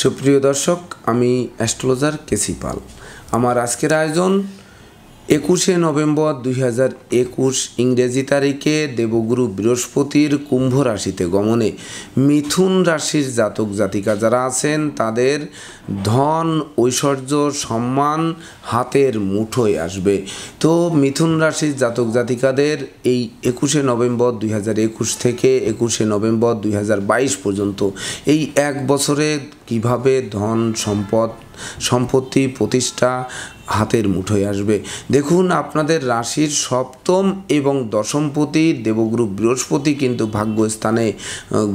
সুপ্রিয় দর্শক, আমি অ্যাস্ট্রোলজার কেসি পাল। আমার আজকের আয়োজন 21শে নভেম্বর 2021 ইংরেজি তারিখে দেবগুরু বৃহস্পতির কুম্ভ রাশিতে গমনে মিথুন রাশির জাতক জাতিকা যারা আছেন তাদের ধন, ঐশ্বর্য, সম্মান হাতের মুঠোয় আসবে। তো মিথুন রাশির জাতক জাতিকাদের এই 21শে নভেম্বর 2021 থেকে 21শে নভেম্বর 2022 পর্যন্ত এই এক বছরে কিভাবে ধন, সম্পত্তি, প্রতিষ্ঠা হাতের মুঠোয় আসবে। দেখুন, আপনাদের রাশির সপ্তম এবং দশমপতি দেবগুরু বৃহস্পতি কিন্তু ভাগ্যস্থানে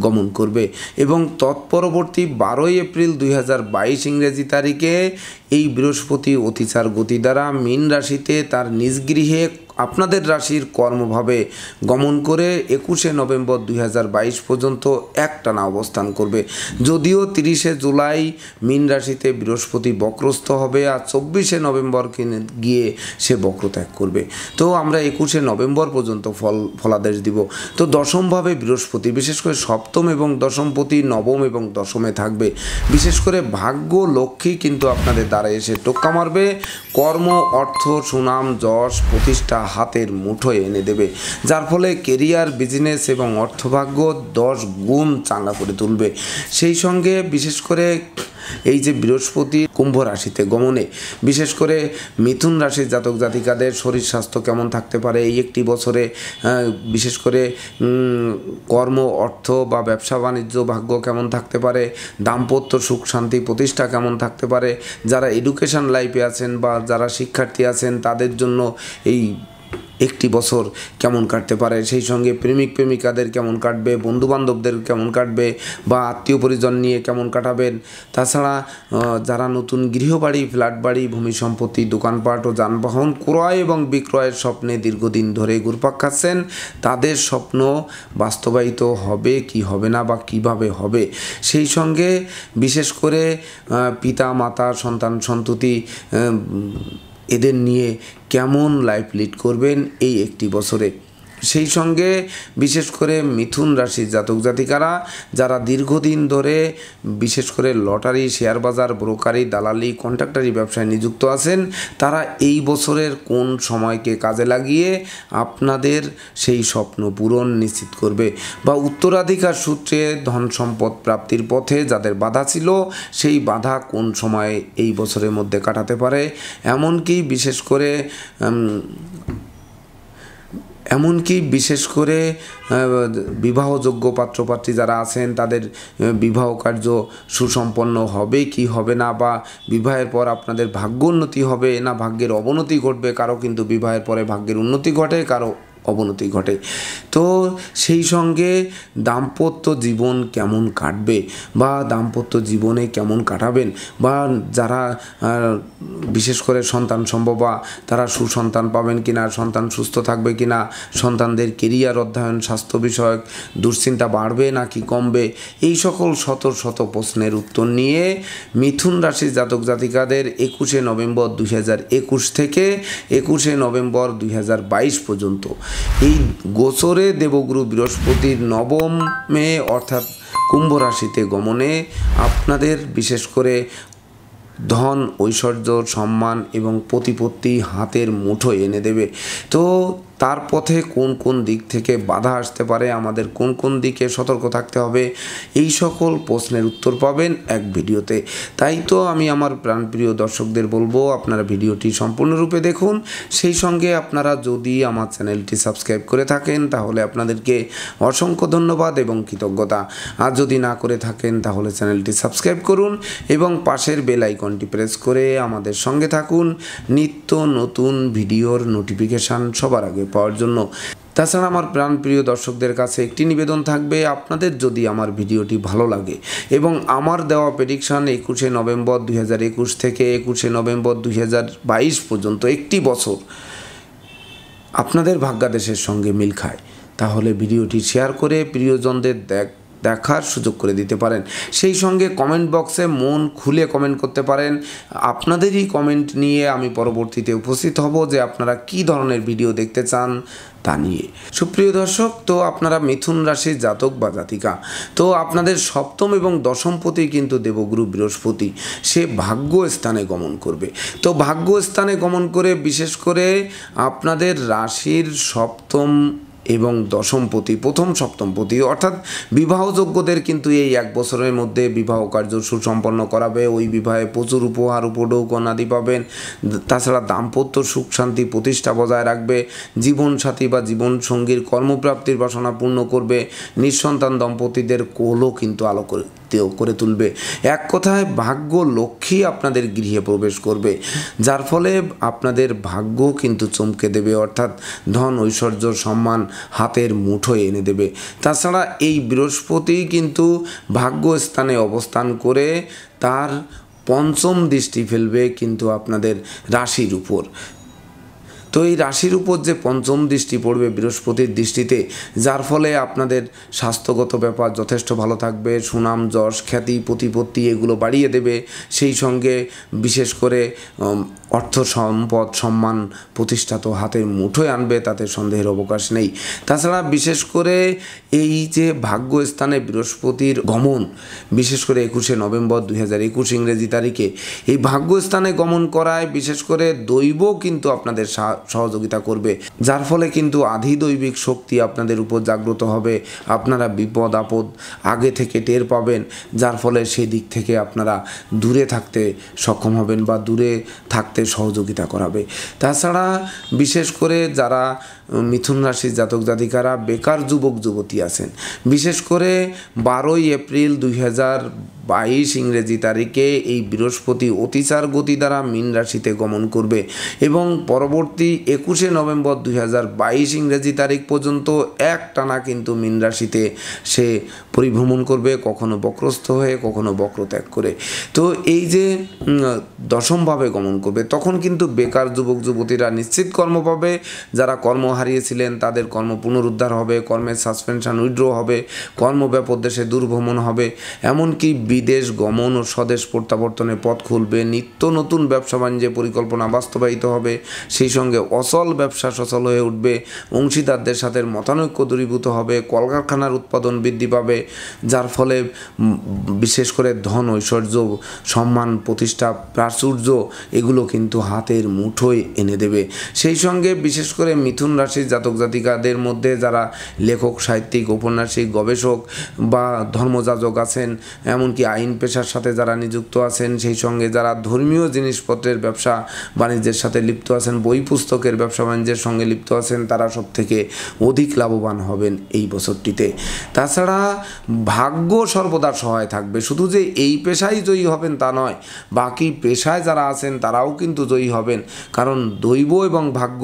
গমন করবে এবং তৎপরবর্তী 12 এপ্রিল 2022 ইংরেজি তারিখে এই বৃহস্পতি অতিচার গতি দ্বারা মীন রাশিতে তার নিজ গৃহে আপনাদের রাশির কর্মভাবে গমন করে 21শে নভেম্বর 2022 পর্যন্ত একটানা অবস্থান করবে। যদিও 30শে জুলাই মীন রাশিতে বৃহস্পতি বক্রস্থ হবে আর 24শে নভেম্বর গিয়ে সে বক্রত্যাগ করবে। তো আমরা 21শে নভেম্বর পর্যন্ত ফলাদেশ দিব। তো দশমভাবে বৃহস্পতি, বিশেষ করে সপ্তম এবং দশমপতি নবম এবং দশমে থাকবে। বিশেষ করে ভাগ্য লক্ষ্মী কিন্তু আপনাদের দ্বারা এসে টোক্কা মারবে। কর্ম, অর্থ, সুনাম, যশ, প্রতিষ্ঠা হাতের মুঠোয় এনে দেবে, যার ফলে কেরিয়ার, বিজনেস এবং অর্থভাগ্য 10 গুণ চাঙ্গা করে তুলবে। সেই সঙ্গে বিশেষ করে এই যে বৃহস্পতি কুম্ভ রাশিতে গমনে বিশেষ করে মিথুন রাশির জাতক জাতিকাদের শরীর স্বাস্থ্য কেমন থাকতে পারে এই একটি বছরে, বিশেষ করে কর্ম, অর্থ বা ব্যবসা বাণিজ্য ভাগ্য কেমন থাকতে পারে, দাম্পত্য সুখ শান্তি প্রতিষ্ঠা কেমন থাকতে পারে, যারা এডুকেশন লাইফে আছেন বা যারা শিক্ষার্থী আছেন তাদের জন্য এই একটি বছর কেমন কাটতে পারে, সেই সঙ্গে প্রেমিক প্রেমিকাদের কেমন কাটবে, বন্ধুবান্ধবদের কেমন কাটবে বা আত্মীয় পরিজন নিয়ে কেমন কাটাবেন। তাছাড়া যারা নতুন গৃহবাড়ি, ফ্ল্যাট বাড়ি, ভূমি সম্পত্তি, দোকানপাট ও যানবাহন ক্রয় এবং বিক্রয়ের স্বপ্নে দীর্ঘদিন ধরে ঘুরপাক খাচ্ছেন তাদের স্বপ্ন বাস্তবায়িত হবে কি হবে না বা কিভাবে হবে। সেই সঙ্গে বিশেষ করে পিতা মাতা, সন্তান সন্ততি এদের নিয়ে কেমন লাইফ লিড করবেন এই একটি বছরে। সেই সঙ্গে বিশেষ করে মিথুন রাশির জাতক জাতিকারা যারা দীর্ঘদিন ধরে বিশেষ করে লটারি, শেয়ার বাজার, ব্রোকারি, দালালি, কন্ট্রাক্টারি ব্যবসায় নিযুক্ত আছেন তারা এই বছরের কোন সময়কে কাজে লাগিয়ে আপনাদের সেই স্বপ্ন পূরণ নিশ্চিত করবে বা উত্তরাধিকার সূত্রে ধন সম্পদ প্রাপ্তির পথে যাদের বাধা ছিল সেই বাধা কোন সময় এই বছরের মধ্যে কাটাতে পারে। এমনকি বিশেষ করে বিবাহযোগ্য পাত্রপাত্রী যারা আছেন তাদের বিবাহ কার্য সুসম্পন্ন হবে কি হবে না, বা বিবাহের পর আপনাদের ভাগ্য উন্নতি হবে না ভাগ্যের অবনতি ঘটবে। কারো কিন্তু বিবাহের পরে ভাগ্যের উন্নতি ঘটে, কারো অবনতি ঘটে। তো সেই সঙ্গে দাম্পত্য জীবন কেমন কাটবে বা দাম্পত্য জীবনে কেমন কাটাবেন, বা যারা বিশেষ করে সন্তান সম্ভব বা তারা সুসন্তান পাবেন কিনা, সন্তান সুস্থ থাকবে কিনা, সন্তানদের কেরিয়ার, অধ্যয়ন, স্বাস্থ্য বিষয়ক দুশ্চিন্তা বাড়বে নাকি কমবে, এই সকল শত প্রশ্নের উত্তর নিয়ে মিথুন রাশির জাতক জাতিকাদের 21শে নভেম্বর 2021 থেকে 21শে নভেম্বর 2022 পর্যন্ত এই গোচরে দেবগুরু বৃহস্পতির নবমে অর্থাৎ কুম্ভ রাশিতে গমনে আপনাদের বিশেষ করে ধন, ঐশ্বর্য, সম্মান এবং প্রতিপত্তি হাতের মুঠোয় এনে দেবে। তো তার পথে কোন কোন দিক থেকে বাধা আসতে পারে, আমাদের কোন কোন দিকে সতর্ক থাকতে হবে, এই সকল প্রশ্নের উত্তর পাবেন এক ভিডিওতে। তাই তো আমি আমার প্রাণপ্রিয় দর্শকদের বলবো আপনারা ভিডিওটি সম্পূর্ণরূপে দেখুন। সেই সঙ্গে আপনারা যদি আমার চ্যানেলটি সাবস্ক্রাইব করে থাকেন তাহলে আপনাদেরকে অসংখ্য ধন্যবাদ এবং কৃতজ্ঞতা। আর যদি না করে থাকেন তাহলে চ্যানেলটি সাবস্ক্রাইব করুন এবং পাশের বেল আইকনটি প্রেস করে আমাদের সঙ্গে থাকুন নিত্য নতুন ভিডিওর নোটিফিকেশান সবার আগে পাওয়ার জন্য। তাছাড়া আমার প্রাণপ্রিয় দর্শকদের কাছে একটি নিবেদন থাকবে, আপনাদের যদি আমার ভিডিওটি ভালো লাগে এবং আমার দেওয়া প্রেডিকশান 21শে নভেম্বর 2021 থেকে 21শে নভেম্বর 2022 পর্যন্ত একটি বছর আপনাদের ভাগ্যাদেশের সঙ্গে মিল খায় তাহলে ভিডিওটি শেয়ার করে প্রিয়জনদের দেখার সুযোগ করে দিতে পারেন। সেই সঙ্গে কমেন্ট বক্সে মন খুলে কমেন্ট করতে পারেন। আপনাদেরই কমেন্ট নিয়ে আমি পরবর্তীতে উপস্থিত হব যে আপনারা কী ধরনের ভিডিও দেখতে চান তা নিয়ে। সুপ্রিয় দর্শক, তো আপনারা মিথুন রাশির জাতক বা জাতিকা, তো আপনাদের সপ্তম এবং দশমপতি কিন্তু দেবগুরু বৃহস্পতি, সে ভাগ্য স্থানে গমন করবে। তো ভাগ্য স্থানে গমন করে বিশেষ করে আপনাদের রাশির সপ্তম এবং দশমপতি, প্রথম সপ্তমপতি অর্থাৎ বিবাহযোগ্যদের কিন্তু এই এক বছরের মধ্যে বিবাহ কার্য সুসম্পন্ন করাবে। ওই বিবাহে প্রচুর উপহার উপঢৌকন আদি পাবেন। তাছাড়া দাম্পত্য সুখ শান্তি প্রতিষ্ঠা বজায় রাখবে। জীবনসাথী বা জীবনসঙ্গীর কর্মপ্রাপ্তির বাসনা পূর্ণ করবে। নিঃসন্তান দম্পতিদের কোলও কিন্তু আলোকিত করে তুলবে। এক কথায় ভাগ্য লক্ষ্মী আপনাদের গৃহে প্রবেশ করবে, যার ফলে আপনাদের ভাগ্য কিন্তু চমকে দেবে, অর্থাৎ ধন ঐশ্বর্য সম্মান হাতের মুঠোয় এনে দেবে। তাছাড়া এই বৃহস্পতি কিন্তু ভাগ্য স্থানে অবস্থান করে তার পঞ্চম দৃষ্টি ফেলবে কিন্তু আপনাদের রাশির উপর। তো এই রাশির উপর যে পঞ্চম দৃষ্টি পড়বে বৃহস্পতির দৃষ্টিতে, যার ফলে আপনাদের স্বাস্থ্যগত ব্যাপার যথেষ্ট ভালো থাকবে। সুনাম যশ খ্যাতি প্রতিপত্তি এগুলো বাড়িয়ে দেবে। সেই সঙ্গে বিশেষ করে অর্থ সম্পদ সম্মান প্রতিষ্ঠা তো হাতের মুঠোয় আনবে, তাতে সন্দেহের অবকাশ নেই। তাছাড়া বিশেষ করে এই যে ভাগ্য স্থানে বৃহস্পতির গমন, বিশেষ করে 21শে নভেম্বর 2021 ইংরেজি তারিখে এই ভাগ্য স্থানে গমন করায় বিশেষ করে দৈব কিন্তু আপনাদের সহযোগিতা করবে, যার ফলে কিন্তু আধিদৈবিক শক্তি আপনাদের উপর জাগ্রত হবে। আপনারা বিপদ আপদ আগে থেকে টের পাবেন, যার ফলে সেই দিক থেকে আপনারা দূরে থাকতে সক্ষম হবেন বা দূরে থাকতে সহযোগিতা করাবে। তাছাড়া বিশেষ করে যারা মিথুন রাশির জাতক জাতিকারা বেকার যুবক যুবতী আছেন, বিশেষ করে 12ই এপ্রিল 2022 ইংরেজি তারিখে এই বৃহস্পতি অতিচার গতি দ্বারা মীন রাশিতে গমন করবে এবং পরবর্তী 21শে নভেম্বর 2022 ইংরেজি তারিখ পর্যন্ত একটানা কিন্তু মীন রাশিতে সে পরিভ্রমণ করবে, কখনো বক্রস্থ হয়ে কখনো বক্রত্যাগ করে। তো এই যে দশমভাবে গমন করবে, তখন কিন্তু বেকার যুবক যুবতীরা নিশ্চিত কর্ম পাবে। যারা কর্ম হারিয়েছিলেন তাদের কর্ম পুনরুদ্ধার হবে, কর্মের সাসপেনশন উইথড্র হবে, কর্মব্যাপক দেশে দূরভ্রমণ হবে, এমনকি বিদেশ গমন ও স্বদেশ প্রত্যাবর্তনের পথ খুলবে। নিত্য নতুন ব্যবসা বাণিজ্যের পরিকল্পনা বাস্তবায়িত হবে। সেই সঙ্গে অচল ব্যবসা সচল হয়ে উঠবে। অংশীদারদের সাথে মতানৈক্য দূরীভূত হবে। কলকারখানার উৎপাদন বৃদ্ধি পাবে, যার ফলে বিশেষ করে ধন ঐশ্বর্য সম্মান প্রতিষ্ঠা প্রাচুর্য এগুলো কিন্তু হাতের মুঠোয় এনে দেবে। সেই সঙ্গে বিশেষ করে মিথুন রাশির জাতক জাতিকাদের মধ্যে যারা লেখক সাহিত্যিক ঔপন্যাসিক গবেষক বা ধর্মযাজক আছেন, এমনকি আইন পেশার সাথে যারা নিযুক্ত আছেন, সেই সঙ্গে যারা ধর্মীয় জিনিসপত্রের ব্যবসা বাণিজ্যের সাথে লিপ্ত আছেন, বই পুস্তকের ব্যবসা বাণিজ্যের সঙ্গে লিপ্ত আছেন, তারা সব থেকে অধিক লাভবান হবেন এই বছরটিতে। তাছাড়া ভাগ্য সর্বদা সহায় থাকবে। শুধু যে এই পেশায় জয়ী হবেন তা নয়, বাকি পেশায় যারা আছেন তারাও কিন্তু জয়ী হবেন, কারণ দৈব এবং ভাগ্য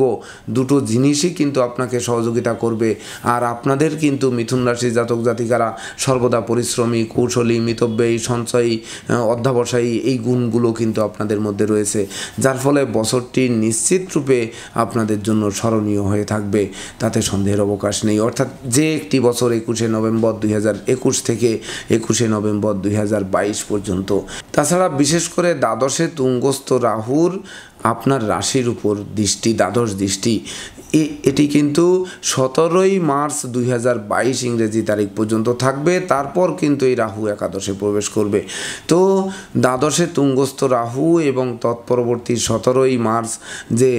দুটো জিনিসই কিন্তু আপনাকে সহযোগিতা করবে। আর আপনাদের কিন্তু মিথুন রাশির জাতক জাতিকারা সর্বদা পরিশ্রমী, কৌশলী, মিতব্যয়ী, সঞ্চয়ী, অধ্যাবসায়ী এই গুণগুলো কিন্তু আপনাদের মধ্যে রয়েছে, যার ফলে বছরটি নিশ্চিত রূপে আপনাদের জন্য স্মরণীয় হয়ে থাকবে, তাতে সন্দেহের অবকাশ নেই। অর্থাৎ যে একটি বছর 21শে নভেম্বর 2021 থেকে 21শে নভেম্বর 2022 পর্যন্ত। তাছাড়া বিশেষ করে দ্বাদশে তুঙ্গস্থ রাহুর আপনার রাশির উপর দৃষ্টি, দ্বাদশ দৃষ্টি, এটি কিন্তু 17ই মার্চ 2022 ইংরেজি তারিখ পর্যন্ত থাকবে। তারপর কিন্তু এই রাহু একাদশে প্রবেশ করবে। তো দ্বাদশে তুঙ্গস্থ রাহু এবং তৎপরবর্তী 17ই মার্চ যে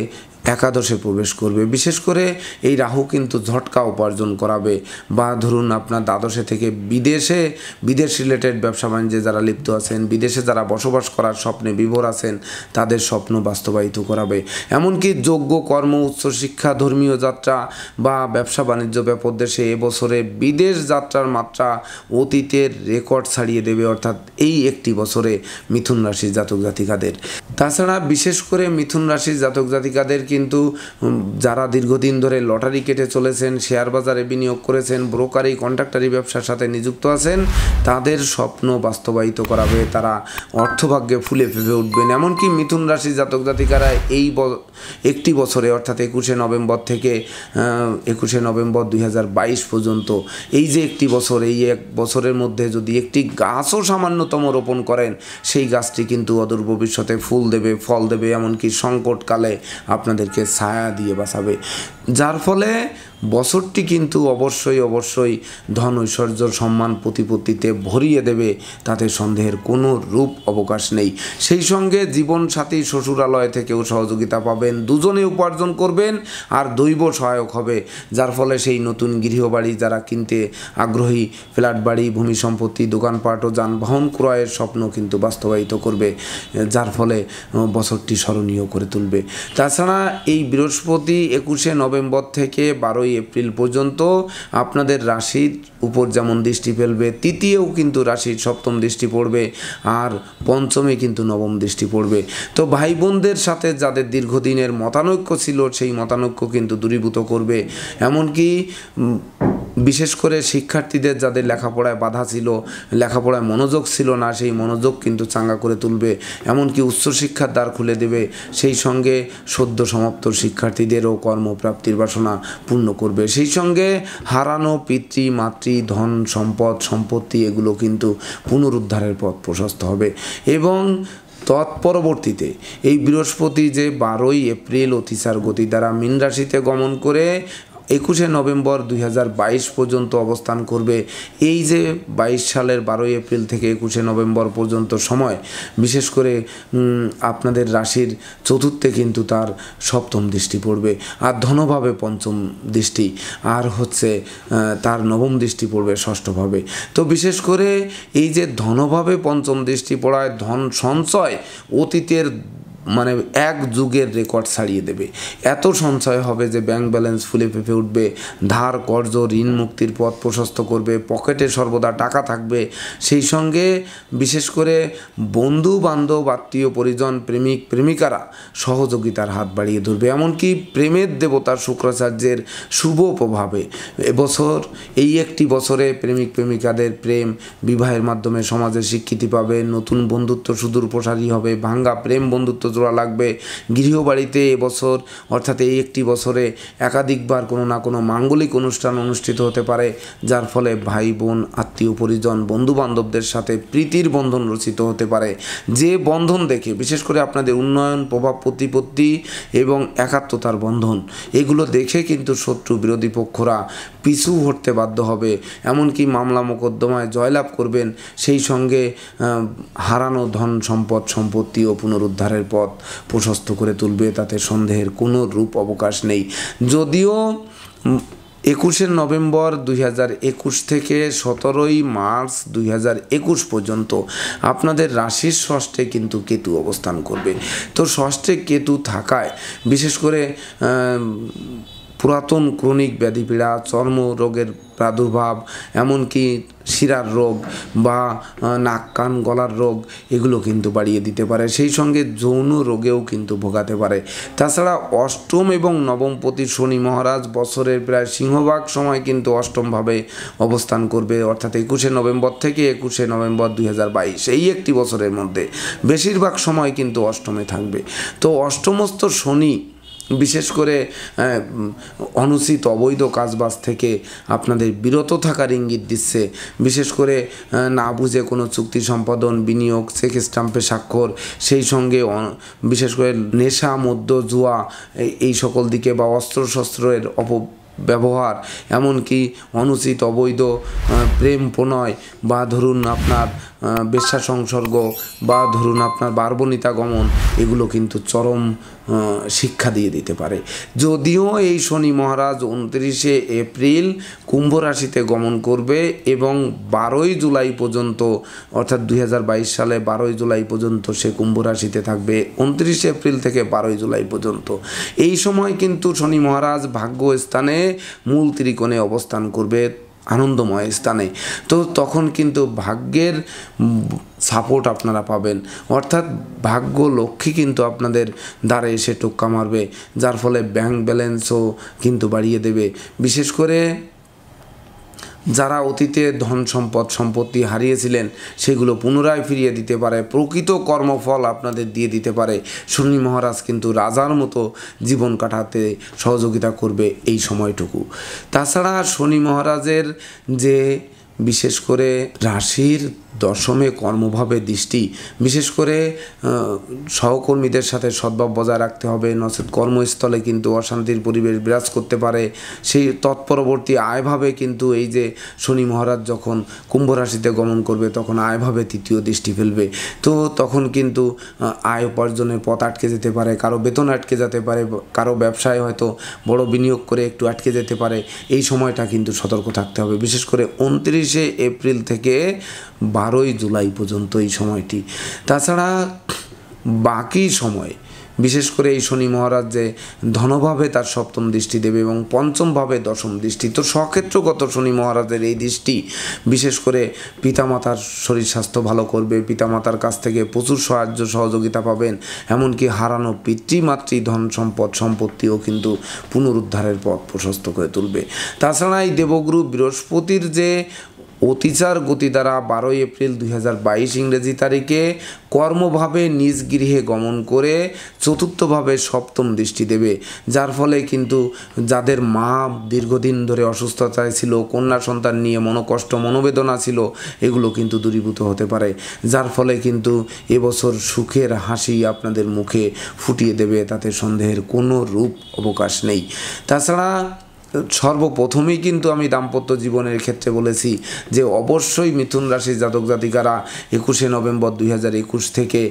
একাদশে প্রবেশ করবে, বিশেষ করে এই রাহু কিন্তু ঝটকা উপার্জন করাবে। বা ধরুন আপনার দ্বাদশে থেকে বিদেশ রিলেটেড ব্যবসা বাণিজ্যে যারা লিপ্ত আছেন, বিদেশে যারা বসবাস করার স্বপ্নে বিভোর আছেন, তাদের স্বপ্ন বাস্তবায়িত করাবে। এমনকি যোগ্য কর্ম, উচ্চশিক্ষা, ধর্মীয় যাত্রা বা ব্যবসা বাণিজ্য ব্যাপক দেশে এবছরে বিদেশ যাত্রার মাত্রা অতীতের রেকর্ড ছাড়িয়ে দেবে, অর্থাৎ এই একটি বছরে মিথুন রাশির জাতক জাতিকাদের। তাছাড়া বিশেষ করে মিথুন রাশির জাতক জাতিকাদের কিন্তু যারা দীর্ঘদিন ধরে লটারি কেটে চলেছেন, শেয়ার বাজারে বিনিয়োগ করেছেন, ব্রোকারি কন্ট্রাক্টারি ব্যবসার সাথে নিযুক্ত আছেন, তাদের স্বপ্ন বাস্তবায়িত করাবে, তারা অর্থভাগ্যে ফুলে ফেঁপে উঠবেন। এমনকি মিথুন রাশি জাতক জাতিকারা এই একটি বছরে অর্থাৎ 21শে নভেম্বর থেকে 21শে নভেম্বর 2022 পর্যন্ত এই যে একটি বছর, এই এক বছরের মধ্যে যদি একটি গাছও সামান্যতম রোপণ করেন, সেই গাছটি কিন্তু অদূর ভবিষ্যতে ফুল দেবে, ফল দেবে, এমনকি সংকটকালে আপনাদেরকে ছায়া দিয়ে বাঁচাবে। যার ফলে বছরটি কিন্তু অবশ্যই ধন ঐশ্বর্য সম্মান প্রতিপত্তিতে ভরিয়ে দেবে, তাতে সন্দেহের কোনো রূপ অবকাশ নেই। সেই সঙ্গে জীবনসাথী শ্বশুরালয় থেকেও সহযোগিতা পাবেন, দুজনে উপার্জন করবেন আর দৈব সহায়ক হবে, যার ফলে সেই নতুন গৃহবাড়ি যারা কিনতে আগ্রহী, ফ্ল্যাট বাড়ি, ভূমি সম্পত্তি, দোকানপাট ও যানবাহন ক্রয়ের স্বপ্ন কিন্তু বাস্তবায়িত করবে, যার ফলে বছরটি স্মরণীয় করে তুলবে। তাছাড়া এই বৃহস্পতি 21শে নভেম্বর থেকে 12ই এপ্রিল পর্যন্ত আপনাদের রাশির উপর যেমন দৃষ্টি ফেলবে, তৃতীয়ও কিন্তু রাশির সপ্তম দৃষ্টি পড়বে, আর পঞ্চমে কিন্তু নবম দৃষ্টি পড়বে। তো ভাই বোনদের সাথে যাদের দীর্ঘদিনের মতানৈক্য ছিল, সেই মতানৈক্য কিন্তু দূরীভূত করবে। এমনকি বিশেষ করে শিক্ষার্থীদের যাদের লেখাপড়ায় বাধা ছিল, লেখাপড়ায় মনোযোগ ছিল না, সেই মনোযোগ কিন্তু চাঙ্গা করে তুলবে। এমনকি উচ্চশিক্ষার দ্বার খুলে দেবে। সেই সঙ্গে সদ্য সমাপ্ত শিক্ষার্থীদেরও কর্মপ্রাপ্তির বাসনা পূর্ণ করবে। সেই সঙ্গে হারানো পিতৃ মাতৃ ধন সম্পদ সম্পত্তি এগুলো কিন্তু পুনরুদ্ধারের পথ প্রশস্ত হবে। এবং তৎপরবর্তীতে এই বৃহস্পতি যে 12ই এপ্রিল অতিচার গতি দ্বারা মীন রাশিতে গমন করে 21শে নভেম্বর 2022 পর্যন্ত অবস্থান করবে, এই যে 22 সালের 12ই এপ্রিল থেকে 21শে নভেম্বর পর্যন্ত সময়, বিশেষ করে আপনাদের রাশির চতুর্থে কিন্তু তার সপ্তম দৃষ্টি পড়বে, আর ধনভাবে পঞ্চম দৃষ্টি, আর হচ্ছে তার নবম দৃষ্টি পড়বে ষষ্ঠভাবে। তো বিশেষ করে এই যে ধনভাবে পঞ্চম দৃষ্টি পড়ায় ধন সঞ্চয় অতীতের মানে এক যুগের রেকর্ড ছাড়িয়ে দেবে। এত সঞ্চয় হবে যে ব্যাংক ব্যালেন্স ফুলে ফেঁপে উঠবে, ধার কর্জ ঋণ মুক্তির পথ প্রশস্ত করবে, পকেটে সর্বদা টাকা থাকবে। সেই সঙ্গে বিশেষ করে বন্ধু বান্ধব আত্মীয় পরিজন প্রেমিক প্রেমিকারা সহযোগিতার হাত বাড়িয়ে ধরবে। এমনকি প্রেমের দেবতা শুক্রাচার্যের শুভ প্রভাবে এবছর এই একটি বছরে প্রেমিক প্রেমিকাদের প্রেম বিবাহের মাধ্যমে সমাজে স্বীকৃতি পাবে, নতুন বন্ধুত্ব সুদূর প্রসারী হবে, ভাঙ্গা প্রেম বন্ধুত্ব জোড়া লাগবে। গৃহবাড়িতে এবছর অর্থাৎ এই একটি বছরে একাধিকবার কোনো না কোনো মাঙ্গলিক অনুষ্ঠান অনুষ্ঠিত হতে পারে, যার ফলে ভাই বোন আত্মীয় পরিজন বন্ধু বান্ধবদের সাথে প্রীতির বন্ধন রচিত হতে পারে। যে বন্ধন দেখে বিশেষ করে আপনাদের উন্নয়ন প্রভাব প্রতিপত্তি এবং একাত্মতার বন্ধন, এগুলো দেখে কিন্তু শত্রু বিরোধী পক্ষরা পিছু হটতে বাধ্য হবে, এমনকি মামলা মোকদ্দমায় জয়লাভ করবেন। সেই সঙ্গে হারানো ধন সম্পদ সম্পত্তি ও পুনরুদ্ধারের পথ প্রশস্ত করে তুলবে, তাতে সন্দেহের কোনো রূপ অবকাশ নেই। যদিও 21শে নভেম্বর 2021 থেকে 17ই মার্চ 2021 পর্যন্ত আপনাদের রাশির ষষ্ঠে কিন্তু কেতু অবস্থান করবে। তো ষষ্ঠে কেতু থাকায় বিশেষ করে পুরাতন ক্রনিক ব্যাধিপীড়া, চর্ম রোগের প্রাদুর্ভাব, এমনকি শিরার রোগ বা নাক কান গলার রোগ এগুলো কিন্তু বাড়িয়ে দিতে পারে। সেই সঙ্গে যৌন রোগেও কিন্তু ভোগাতে পারে। তাছাড়া অষ্টম এবং নবমপতি শনি মহারাজ বছরের প্রায় সিংহভাগ সময় কিন্তু অষ্টমভাবে অবস্থান করবে, অর্থাৎ 21শে নভেম্বর থেকে 21শে নভেম্বর 2022 এই একটি বছরের মধ্যে বেশিরভাগ সময় কিন্তু অষ্টমে থাকবে। তো অষ্টমস্থ শনি বিশেষ করে অনুচিত অবৈধ কাজবাজ থেকে আপনাদের বিরত থাকার ইঙ্গিত দিচ্ছে। বিশেষ করে না বুঝে কোনো চুক্তি সম্পাদন, বিনিয়োগ, চেক স্টাম্পে স্বাক্ষর, সেই সঙ্গে বিশেষ করে নেশা মদ্য জুয়া এই সকল দিকে বা অস্ত্রশস্ত্রের ব্যবহার, এমনকি অনুচিত অবৈধ প্রেম প্রণয় বা ধরুন আপনার বেশ্যা সংসর্গ বা ধরুন আপনার বারবনিতা গমন, এগুলো কিন্তু চরম শিক্ষা দিয়ে দিতে পারে। যদিও এই শনি মহারাজ 29শে এপ্রিল কুম্ভ রাশিতে গমন করবে এবং 12ই জুলাই পর্যন্ত, অর্থাৎ 2022 সালে 12ই জুলাই পর্যন্ত সে কুম্ভ রাশিতে থাকবে, 29শে এপ্রিল থেকে 12ই জুলাই পর্যন্ত। এই সময় কিন্তু শনি মহারাজ ভাগ্য স্থানে মূল ত্রিকোণে অবস্থান করবে, আনন্দময় স্থানে। তো তখন কিন্তু ভাগ্যের সাপোর্ট আপনারা পাবেন, অর্থাৎ ভাগ্য লক্ষ্মী কিন্তু আপনাদের দ্বারে এসে টোক্কা মারবে, যার ফলে ব্যাংক ব্যালেন্সও কিন্তু বাড়িয়ে দেবে। বিশেষ করে যারা অতীতে ধন সম্পত্তি হারিয়েছিলেন সেগুলো পুনরায় ফিরিয়ে দিতে পারে, প্রকৃত কর্মফল আপনাদের দিয়ে দিতে পারে। শনি মহারাজ কিন্তু রাজার মতো জীবন কাটাতে সহযোগিতা করবে এই সময়টুকু। তাছাড়া শনি মহারাজের যে বিশেষ করে রাশির দশমে কর্মভাবে দৃষ্টি, বিশেষ করে সহকর্মীদের সাথে সদ্ভাব বজায় রাখতে হবে, নচেত কর্মস্থলে কিন্তু অশান্তির পরিবেশ বিরাজ করতে পারে। সেই তৎপরবর্তী আয়ভাবে কিন্তু এই যে শনি মহারাজ যখন কুম্ভ রাশিতে গমন করবে তখন আয়ভাবে তৃতীয় দৃষ্টি ফেলবে। তো তখন কিন্তু আয় উপার্জনের পথ আটকে যেতে পারে, কারো বেতন আটকে যেতে পারে, কারো ব্যবসায় হয়তো বড় বিনিয়োগ করে একটু আটকে যেতে পারে। এই সময়টা কিন্তু সতর্ক থাকতে হবে, বিশেষ করে 29শে এপ্রিল থেকে 12ই জুলাই পর্যন্ত এই সময়টি। তাছাড়া বাকি সময় বিশেষ করে এই শনি মহারাজ যে ধনভাবে তার সপ্তম দৃষ্টি দেবে এবং পঞ্চমভাবে দশম দৃষ্টি, তো স্বক্ষেত্রগত শনি মহারাজের এই দৃষ্টি বিশেষ করে পিতামাতার শরীর স্বাস্থ্য ভালো করবে, পিতামাতার কাছ থেকে প্রচুর সাহায্য সহযোগিতা পাবেন, এমনকি হারানো পিতৃমাতৃ ধন সম্পত্তিও কিন্তু পুনরুদ্ধারের পথ প্রশস্ত করে তুলবে। তাছাড়া এই দেবগুরু বৃহস্পতির যে অতিচার গতি দ্বারা 12ই এপ্রিল 2022 ইংরেজি তারিখে কর্মভাবে নিজ গৃহে গমন করে চতুর্থভাবে সপ্তম দৃষ্টি দেবে, যার ফলে কিন্তু যাদের মা দীর্ঘদিন ধরে অসুস্থতায় ছিল, কন্যা সন্তান নিয়ে মনোকষ্ট মনোবেদনা ছিল, এগুলো কিন্তু দূরীভূত হতে পারে, যার ফলে কিন্তু এবছর সুখের হাসি আপনাদের মুখে ফুটিয়ে দেবে, তাতে সন্দেহের কোনো রূপ অবকাশ নেই। তাছাড়া সর্বপ্রথমেই কিন্তু আমি দাম্পত্য জীবনের ক্ষেত্রে বলেছি যে অবশ্যই মিথুন রাশির জাতক জাতিকারা 21শে নভেম্বর 2021 থেকে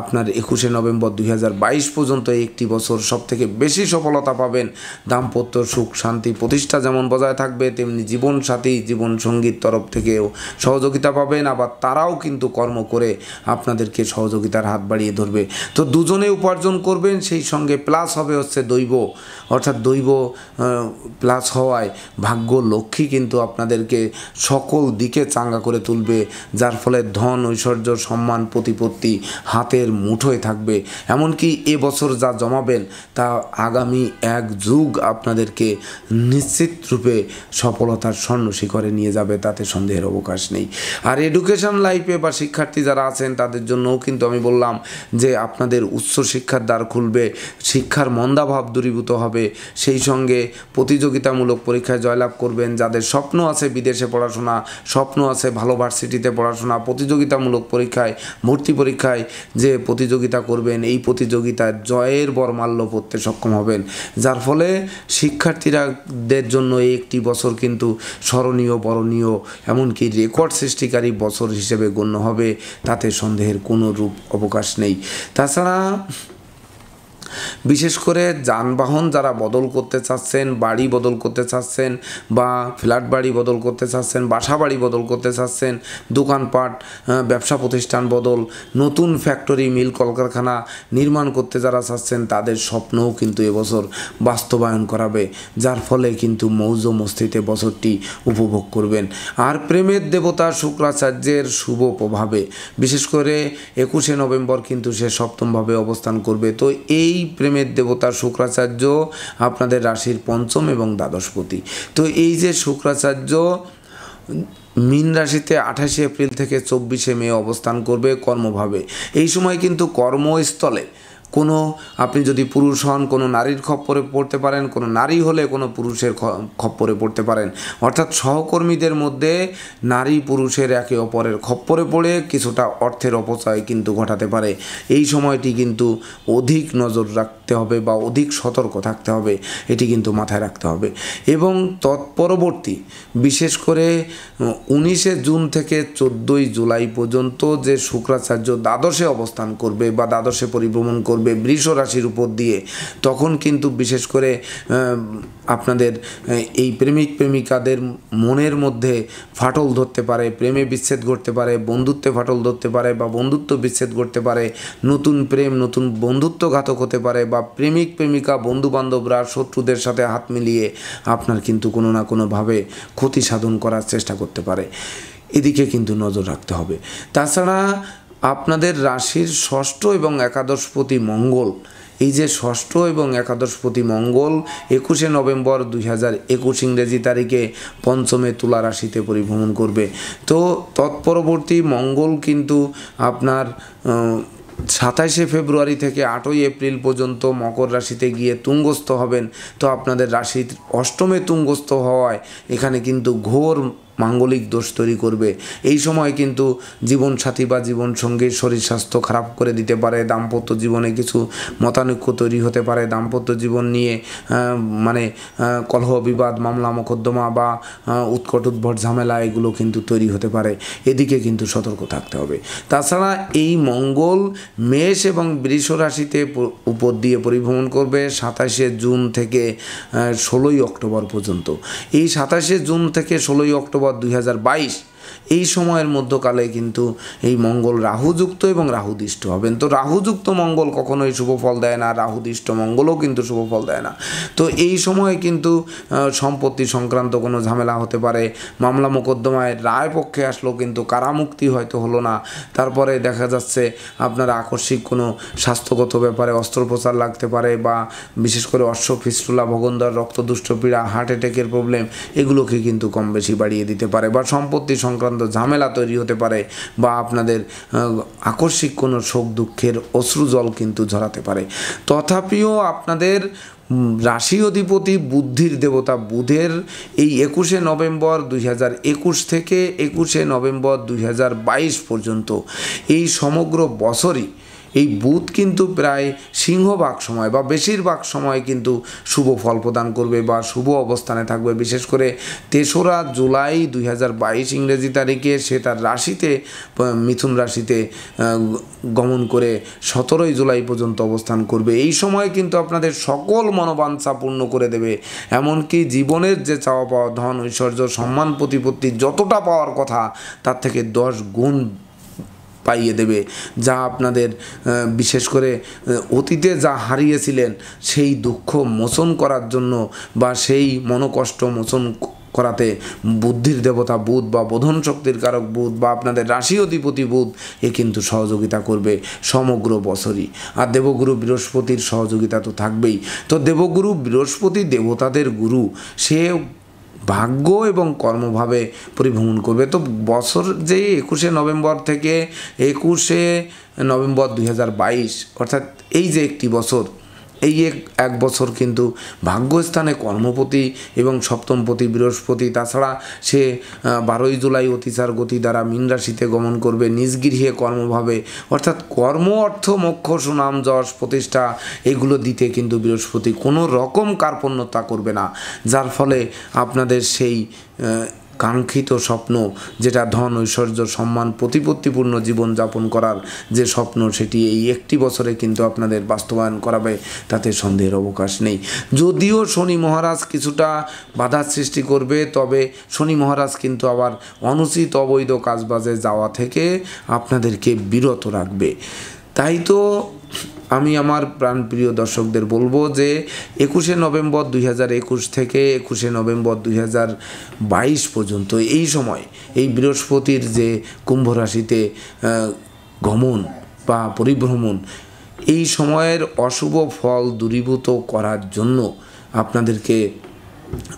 আপনার 21শে নভেম্বর 2022 পর্যন্ত একটি বছর সবথেকে বেশি সফলতা পাবেন। দাম্পত্য সুখ শান্তি প্রতিষ্ঠা যেমন বজায় থাকবে, তেমনি জীবনসাথী জীবনসঙ্গীর তরফ থেকেও সহযোগিতা পাবেন, আবার তারাও কিন্তু কর্ম করে আপনাদেরকে সহযোগিতার হাত বাড়িয়ে ধরবে। তো দুজনে উপার্জন করবেন, সেই সঙ্গে প্লাস হবে হচ্ছে দৈব, অর্থাৎ দৈব প্লাস হওয়ায় ভাগ্য লক্ষ্মী কিন্তু আপনাদেরকে সকল দিকে চাঙ্গা করে তুলবে, যার ফলে ধন ঐশ্বর্য সম্মান প্রতিপত্তি হাতের মুঠোয় থাকবে। এমনকি এবছর যা জমাবেন তা আগামী এক যুগ আপনাদেরকে নিশ্চিত রূপে সফলতার স্বর্ণ শিখরে নিয়ে যাবে, তাতে সন্দেহের অবকাশ নেই। আর এডুকেশন লাইফে বা শিক্ষার্থী যারা আছেন তাদের জন্যও কিন্তু আমি বললাম যে আপনাদের উচ্চ শিক্ষার দ্বার খুলবে, শিক্ষার মন্দাভাব দূরীভূত হবে, সেই সঙ্গে প্রতিযোগিতামূলক পরীক্ষায় জয়লাভ করবেন। যাদের স্বপ্ন আছে বিদেশে পড়াশোনা, স্বপ্ন আছে ভালো ভার্সিটিতে পড়াশোনা, প্রতিযোগিতামূলক পরীক্ষায় ভর্তি পরীক্ষায় যে প্রতিযোগিতা করবেন, এই প্রতিযোগিতায় জয়ের বরমাল্য পড়তে সক্ষম হবেন, যার ফলে শিক্ষার্থীরাদের জন্য এই একটি বছর কিন্তু স্মরণীয় বরণীয় এমনকি রেকর্ড সৃষ্টিকারী বছর হিসেবে গণ্য হবে, তাতে সন্দেহের কোনো রূপ অবকাশ নেই। তাছাড়া বিশেষ করে যানবাহন যারা বদল করতে চাচ্ছেন, বাড়ি বদল করতে চাচ্ছেন বা ফ্ল্যাট বাড়ি বদল করতে চাচ্ছেন, বাসা বাড়ি বদল করতে চাচ্ছেন, দোকানপাট ব্যবসা প্রতিষ্ঠান বদল, নতুন ফ্যাক্টরি মিল কলকারখানা নির্মাণ করতে যারা চাচ্ছেন তাদের স্বপ্নও কিন্তু এবছর বাস্তবায়ন করাবে, যার ফলে কিন্তু মৌজ মস্তিতে বছরটি উপভোগ করবেন। আর প্রেমের দেবতা শুক্রাচার্যের শুভ প্রভাবে বিশেষ করে 21শে নভেম্বর কিন্তু সে সপ্তমভাবে অবস্থান করবে। তো এই প্রেমের দেবতা শুক্রাচার্য আপনাদের রাশির পঞ্চম এবং দ্বাদশপতি। তো এই যে শুক্রাচার্য মীন রাশিতে 28শে এপ্রিল থেকে 24শে মে অবস্থান করবে কর্মভাবে। এই সময় কিন্তু কর্মস্থলে কোনো আপনি যদি পুরুষ হন কোনো নারীর খপ্পরে পড়তে পারেন, কোনো নারী হলে কোনো পুরুষের খপ্পরে পড়তে পারেন, অর্থাৎ সহকর্মীদের মধ্যে নারী পুরুষের একে অপরের খপ্পরে পড়ে কিছুটা অর্থের অপচয় কিন্তু ঘটাতে পারে। এই সময়টি কিন্তু অধিক নজর রাখতে হবে বা অধিক সতর্ক থাকতে হবে, এটি কিন্তু মাথায় রাখতে হবে। এবং তৎপরবর্তী বিশেষ করে 19শে জুন থেকে 14ই জুলাই পর্যন্ত যে শুক্রাচার্য দ্বাদশে অবস্থান করবে বা দ্বাদশে পরিভ্রমণ করবে, করবে বৃষ রাশির উপর দিয়ে, তখন কিন্তু বিশেষ করে আপনাদের এই প্রেমিক প্রেমিকাদের মনের মধ্যে ফাটল ধরতে পারে, প্রেমে বিচ্ছেদ ঘটতে পারে, বন্ধুত্বে ফাটল ধরতে পারে বা বন্ধুত্ব বিচ্ছেদ ঘটতে পারে, নতুন প্রেম নতুন বন্ধুত্বঘাতক হতে পারে, বা প্রেমিক প্রেমিকা বন্ধুবান্ধবরা শত্রুদের সাথে হাত মিলিয়ে আপনার কিন্তু কোনো না কোনোভাবে ক্ষতি সাধন করার চেষ্টা করতে পারে। এদিকে কিন্তু নজর রাখতে হবে। তাছাড়া আপনাদের রাশির ষষ্ঠ এবং একাদশপতি মঙ্গল, এই যে ষষ্ঠ এবং একাদশপতি মঙ্গল 21শে নভেম্বর 2021 ইংরেজি তারিখে পঞ্চমে তুলা রাশিতে পরিভ্রমণ করবে। তো তৎপরবর্তী মঙ্গল কিন্তু আপনার 27শে ফেব্রুয়ারি থেকে 8ই এপ্রিল পর্যন্ত মকর রাশিতে গিয়ে তুঙ্গস্থ হবেন। তো আপনাদের রাশির অষ্টমে তুঙ্গস্থ হওয়ায় এখানে কিন্তু ঘোর মাঙ্গলিক দোষ তৈরি করবে। এই সময় কিন্তু জীবনসাথী বা জীবনসঙ্গীর শরীর স্বাস্থ্য খারাপ করে দিতে পারে, দাম্পত্য জীবনে কিছু মতানৈক্য তৈরি হতে পারে, দাম্পত্য জীবন নিয়ে মানে কলহ বিবাদ মামলা মোকদ্দমা বা উৎকট উদ্ভট ঝামেলা এগুলো কিন্তু তৈরি হতে পারে। এদিকে কিন্তু সতর্ক থাকতে হবে। তাছাড়া এই মঙ্গল মেষ এবং বৃষ রাশিতে উপর দিয়ে পরিভ্রমণ করবে 27শে জুন থেকে 16ই অক্টোবর পর্যন্ত। এই 27শে জুন থেকে 16ই অক্টোবর 2022 এই সময়ের মধ্যকালে কিন্তু এই মঙ্গল রাহুযুক্ত এবং রাহুদৃষ্ট হবেন। তো রাহুযুক্ত মঙ্গল কখনোই শুভ ফল দেয় না, রাহুদৃষ্ট মঙ্গলও কিন্তু শুভ ফল দেয় না। তো এই সময়ে কিন্তু সম্পত্তি সংক্রান্ত কোনো ঝামেলা হতে পারে, মামলা মোকদ্দমায় রায় পক্ষে আসলেও কিন্তু কারামুক্তি হয়তো হলো না, তারপরে দেখা যাচ্ছে আপনার আকস্মিক কোনো স্বাস্থ্যগত ব্যাপারে অস্ত্রোপচার লাগতে পারে, বা বিশেষ করে অশ্ব ফিস্টুলা ভগন্দর রক্তদুষ্ট পীড়া হার্ট অ্যাটাকের প্রবলেম এগুলোকে কিন্তু কম বেশি বাড়িয়ে দিতে পারে, বা সম্পত্তি সংক্রান্ত ঝামেলা তৈরি হতে পারে, বা আপনাদের আকস্মিক কোনো শোক দুঃখের অশ্রুজল কিন্তু ঝরাতে পারে। তথাপিও আপনাদের রাশি অধিপতি বুদ্ধির দেবতা বুধের এই 21শে নভেম্বর 2021 থেকে 21শে নভেম্বর 2022 পর্যন্ত এই সমগ্র বছরই এই বুধ কিন্তু প্রায় সিংহভাগ সময় বা বেশিরভাগ সময় কিন্তু শুভ ফল প্রদান করবে বা শুভ অবস্থানে থাকবে। বিশেষ করে 3রা জুলাই 2022 ইংরেজি তারিখে সে তার রাশিতে মিথুন রাশিতে গমন করে 17ই জুলাই পর্যন্ত অবস্থান করবে। এই সময় কিন্তু আপনাদের সকল মনোবাঞ্ছা পূর্ণ করে দেবে, এমনকি জীবনের যে চাওয়া পাওয়া ধন ঐশ্বর্য সম্মান প্রতিপত্তি যতটা পাওয়ার কথা তার থেকে 10 গুণ পাইয়ে দেবে, যা আপনাদের বিশেষ করে অতীতে যা হারিয়েছিলেন সেই দুঃখ মোচন করার জন্য বা সেই মনোকষ্ট মোচন করাতে বুদ্ধির দেবতা বুধ বা বোধন শক্তির কারক বুধ বা আপনাদের রাশি অধিপতি বুধ এ কিন্তু সহযোগিতা করবে সমগ্র বছরই। আর দেবগুরু বৃহস্পতির সহযোগিতা তো থাকবেই। তো দেবগুরু বৃহস্পতি দেবতাদের গুরু, সে ভাগ্য এবং কর্মভাবে পরিভ্রমণ করবে। তো বছর যে 21শে নভেম্বর থেকে 21শে নভেম্বর 2022 অর্থাৎ এই যে একটি বছর, এই এক বছর কিন্তু ভাগ্যস্থানে কর্মপতি এবং সপ্তমপতি বৃহস্পতি, তাছাড়া সে 12ই জুলাই অতিচার গতি দ্বারা মীন রাশিতে গমন করবে নিজ গৃহে কর্মভাবে, অর্থাৎ কর্ম অর্থ মোক্ষ সুনাম যশ প্রতিষ্ঠা এগুলো দিতে কিন্তু বৃহস্পতি কোনো রকম কার্পণ্যতা করবে না, যার ফলে আপনাদের সেই কাঙ্ক্ষিত স্বপ্ন যেটা ধন ঐশ্বর্য সম্মান প্রতিপত্তিপূর্ণ জীবনযাপন করার যে স্বপ্ন সেটি এই একটি বছরে কিন্তু আপনাদের বাস্তবায়ন করাবে, তাতে সন্দেহের অবকাশ নেই। যদিও শনি মহারাজ কিছুটা বাধার সৃষ্টি করবে, তবে শনি মহারাজ কিন্তু আবার অনুচিত অবৈধ কাজবাজে যাওয়া থেকে আপনাদেরকে বিরত রাখবে। তাই তো আমি আমার প্রাণপ্রিয় দর্শকদের বলবো যে 21শে নভেম্বর 2021 থেকে 21শে নভেম্বর 2022 পর্যন্ত এই সময় এই বৃহস্পতির যে কুম্ভ রাশিতে গমন বা পরিভ্রমণ, এই সময়ের অশুভ ফল দূরীভূত করার জন্য আপনাদেরকে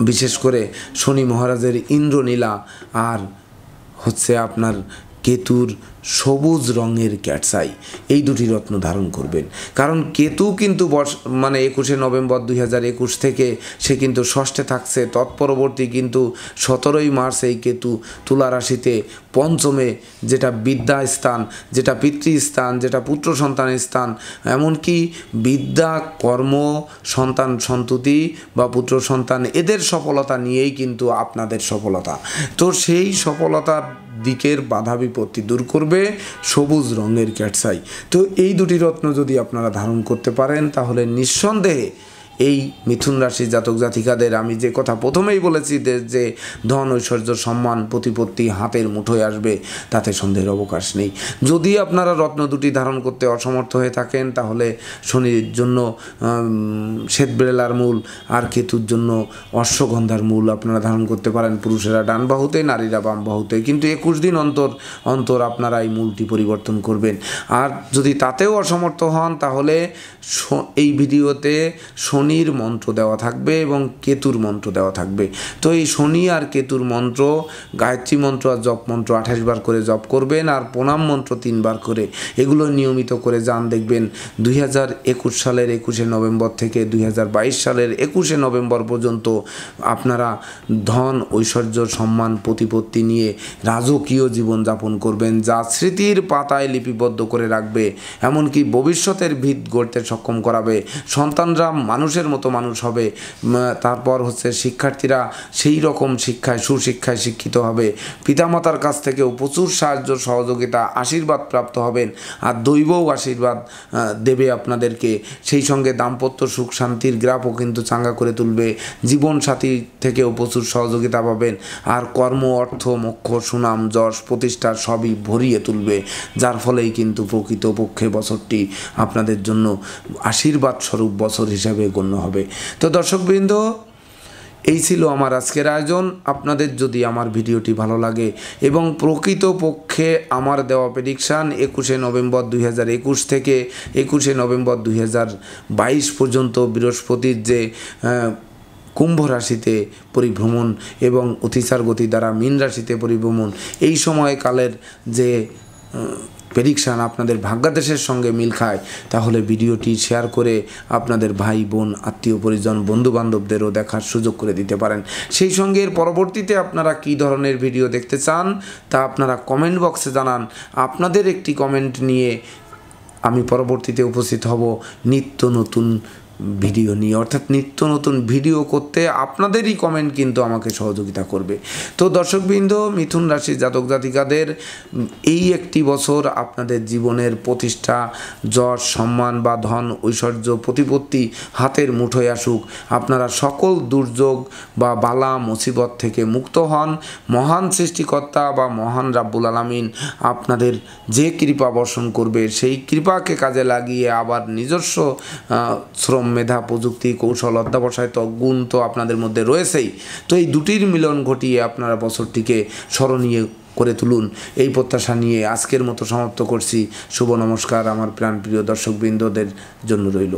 বিশেষ করে শনি মহারাজের ইন্দ্রনীলা আর হচ্ছে আপনার কেতুর সবুজ রঙের ক্যাটসাই এই দুটি রত্ন ধারণ করবেন। কারণ কেতু কিন্তু মানে 21শে নভেম্বর 2021 থেকে সে কিন্তু ষষ্ঠে থাকছে, তৎপরবর্তী কিন্তু 17ই মার্চ এই কেতু তুলা রাশিতে পঞ্চমে, যেটা বিদ্যা স্থান, যেটা পিতৃস্থান, যেটা পুত্র সন্তানের স্থান, এমনকি বিদ্যা কর্ম সন্তান সন্ততি বা পুত্র সন্তান এদের সফলতা নিয়েই কিন্তু আপনাদের সফলতা। তো সেই সফলতার দিকের বাধা বিপত্তি দূর করবে সবুজ রঙের ক্যাটসাই। তো এই দুটি রত্ন যদি আপনারা ধারণ করতে পারেন তাহলে নিঃসন্দেহে এই মিথুন রাশির জাতক জাতিকাদের আমি যে কথা প্রথমেই বলেছি যে ধন ঐশ্বর্য সম্মান প্রতিপত্তি হাতের মুঠোয় আসবে, তাতে সন্দেহের অবকাশ নেই। যদি আপনারা রত্ন দুটি ধারণ করতে অসমর্থ হয়ে থাকেন তাহলে শনির জন্য শ্বেতবেলার মূল আর কেতুর জন্য অশ্বগন্ধার মূল আপনারা ধারণ করতে পারেন। পুরুষেরা ডান বাহুতে, নারীরা বাম বাহুতে, কিন্তু 21 দিন অন্তর আপনারা এই মূলটি পরিবর্তন করবেন। আর যদি তাতেও অসমর্থ হন তাহলে এই ভিডিওতে শনির মন্ত্র দেওয়া থাকবে এবং কেতুর মন্ত্র দেওয়া থাকবে। তো এই শনি আর কেতুর মন্ত্র, গায়ত্রী মন্ত্র আর জপ মন্ত্র 28 বার করে জপ করবেন, আর প্রণাম মন্ত্র 3 বার করে, এগুলো নিয়মিত করে যান। দেখবেন 2021 সালের 21শে নভেম্বর থেকে 2022 সালের 21শে নভেম্বর পর্যন্ত আপনারা ধন ঐশ্বর্য সম্মান প্রতিপত্তি নিয়ে রাজকীয় জীবনযাপন করবেন, যা স্মৃতির পাতায় লিপিবদ্ধ করে রাখবে, এমনকি ভবিষ্যতের ভিত গড়তে সক্ষম করাবে। সন্তানরা মানুষের মতো মানুষ হবে। তারপর হচ্ছে শিক্ষার্থীরা সেই রকম শিক্ষায় সুশিক্ষায় শিক্ষিত হবে। পিতামাতার কাছ থেকেও প্রচুর সাহায্য সহযোগিতা আশীর্বাদ প্রাপ্ত হবেন, আর দৈবও আশীর্বাদ দেবে আপনাদেরকে। সেই সঙ্গে দাম্পত্য সুখ শান্তির গ্রাফও কিন্তু চাঙ্গা করে তুলবে। জীবনসাথী থেকেও প্রচুর সহযোগিতা পাবেন, আর কর্ম অর্থ মোক্ষ সুনাম যশ প্রতিষ্ঠা সবই ভরিয়ে তুলবে, যার ফলেই কিন্তু প্রকৃতপক্ষে বছরটি আপনাদের জন্য আশীর্বাদ স্বরূপ বছর হিসাবে গণ্য হবে। তো দর্শকবৃন্দ, এই ছিল আমার আজকের আয়োজন। আপনাদের যদি আমার ভিডিওটি ভালো লাগে এবং প্রকৃতপক্ষে আমার দেওয়া প্রেডিকশান 21শে নভেম্বর 2021 থেকে 21শে নভেম্বর 2022 পর্যন্ত বৃহস্পতির যে কুম্ভ রাশিতে পরিভ্রমণ এবং অতিচার গতি দ্বারা মীন রাশিতে পরিভ্রমণ, এই সময়কালের যে প্রেডিকশান আপনাদের ভাগ্যাদেশের সঙ্গে মিল খায়, তাহলে ভিডিওটি শেয়ার করে আপনাদের ভাই বোন আত্মীয় পরিজন বন্ধু বান্ধবদেরও দেখার সুযোগ করে দিতে পারেন। সেই সঙ্গে এর পরবর্তীতে আপনারা কী ধরনের ভিডিও দেখতে চান তা আপনারা কমেন্ট বক্সে জানান। আপনাদের একটি কমেন্ট নিয়ে আমি পরবর্তীতে উপস্থিত হব নিত্য নতুন ভিডিও নিয়ে, অর্থাৎ নিত্য নতুন ভিডিও করতে আপনাদেরই কমেন্ট কিন্তু আমাকে সহযোগিতা করবে। তো দর্শকবৃন্দ, মিথুন রাশির জাতক জাতিকাদের এই একটি বছর আপনাদের জীবনের প্রতিষ্ঠা যশ সম্মান বা ধন ঐশ্বর্য প্রতিপত্তি হাতের মুঠোয় আসুক, আপনারা সকল দুর্যোগ বা বালা মুসিবত থেকে মুক্ত হন। মহান সৃষ্টিকর্তা বা মহান রাব্বুল আলামিন আপনাদের যে কৃপা বর্ষণ করবে সেই কৃপাকে কাজে লাগিয়ে আবার নিজস্ব শ্রম মেধা প্রযুক্তি কৌশল অধ্যাবসায় গুণ তো আপনাদের মধ্যে রয়েছেই। তো এই দুটির মিলন ঘটিয়ে আপনারা বছরটিকে স্মরণীয় করে তুলুন, এই প্রত্যাশা নিয়ে আজকের মতো সমাপ্ত করছি। শুভ নমস্কার আমার প্রাণপ্রিয় দর্শকবৃন্দদের জন্য রইল।